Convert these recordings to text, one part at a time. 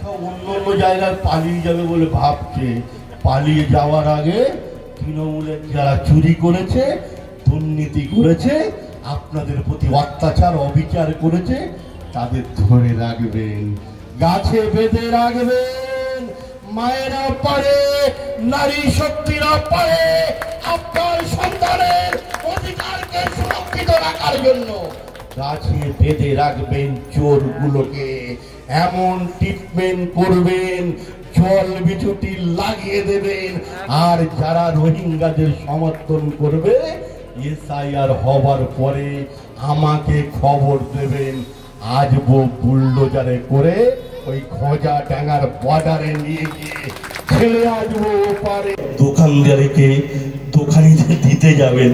সব অন্য অন্য জায়গায় পালিয়ে যাবে বলে ভাবছে। পালিয়ে যাওয়ার আগে তৃণমূলের যারা চুরি করেছে, দুর্নীতি করেছে, আপনাদের প্রতি অত্যাচার অবিচার করেছে, তাদের ধরে রাখবেন, গাছে বেঁধে রাখবেন। মায়েরা পারে, নারী শক্তিরা পারে আপনার সন্তানের অধিকারকে সুরক্ষিত রাখার জন্য গাছে বেঁধে রাখবেন। চোরগুলোকে এমন ট্রিটমেন্ট করবেন, জল বিছুটি লাগিয়ে দেবেন। আর যারা রোহিঙ্গাদের সমর্থন করবে, এসআইআর হবার পরে আমাকে খবর দেবেন। আসবো বুলডোজারে করে ওই খোঁজা ডাঙ্গার বর্ডারে নিয়ে গিয়ে ছেড়ে আসবো ওপারে। দোকানদারকে দোকানিদের দিতে যাবেন,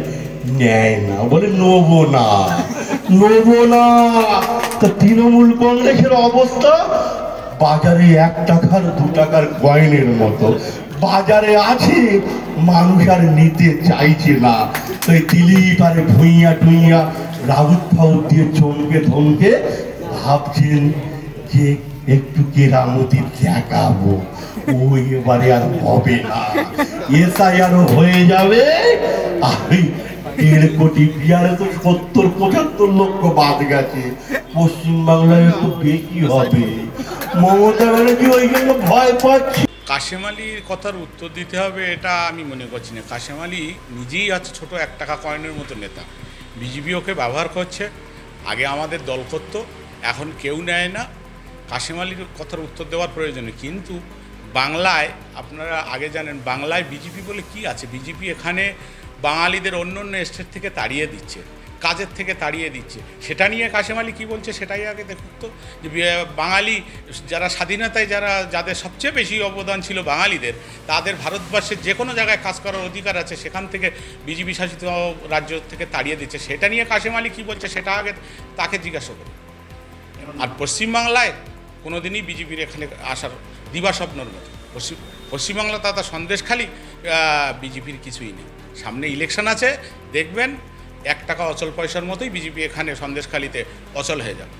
নেয় না, বলে নেবো না, নেবো না। তা তৃণমূল কংগ্রেসের অবস্থা বাজারে 1 টাকার 2 টাকার কয়েনের মতো বাজারে আছে, মানুষ আর নিতে চাইছে না। তাই দিলীপ আর ভুইয়া টুইয়া রাউত ফাউত দিয়ে চমকে ধমকে ভাবছেন যে একটু কেরামতি দেখাবো। ও এবারে আর হবে না, এসআইআরও হয়ে যাবে। আর 1.5 কোটি, বিহারে তো 70-75 লক্ষ বাদ গেছে, পশ্চিমবাংলায় একটু বেশি হবে। মমতা ব্যানার্জি ওই জন্য ভয় পাচ্ছে। কাশেম আলীর কথার উত্তর দিতে হবে এটা আমি মনে করছি না। কাশেম আলী নিজেই আছে ছোট 1 টাকা কয়েনের মতো নেতা, বিজেপি ওকে ব্যবহার করছে। আগে আমাদের দল করতো, এখন কেউ নেয় না। কাশেম আলীর কথার উত্তর দেওয়ার প্রয়োজন, কিন্তু বাংলায় আপনারা আগে জানেন বাংলায় বিজেপি বলে কি আছে। বিজেপি এখানে বাঙালিদের অন্য অন্য স্টেট থেকে তাড়িয়ে দিচ্ছে, কাজের থেকে তাড়িয়ে দিচ্ছে। সেটা নিয়ে কাশেম আলী কী বলছে সেটাই আগে দেখুন তো, যে বাঙালি যারা স্বাধীনতায় যাদের সবচেয়ে বেশি অবদান ছিল বাঙালিদের, তাদের ভারতবর্ষের যে কোনো জায়গায় কাজ করার অধিকার আছে, সেখান থেকে বিজেপি শাসিত রাজ্য থেকে তাড়িয়ে দিচ্ছে। সেটা নিয়ে কাশেম আলী কী বলছে সেটা আগে তাকে জিজ্ঞাসা করি। আর পশ্চিমবাংলায় কোনো দিনই বিজেপির এখানে আসার দিবাস্বপ্নর মতো। পশ্চিমবাংলা তথা সন্দেশখালী বিজেপির কিছুই নেই। সামনে ইলেকশন আছে, দেখবেন 1 টাকা অচল পয়সার মতোই বিজেপি এখানে সন্দেশখালীতে অচল হয়ে যাবে।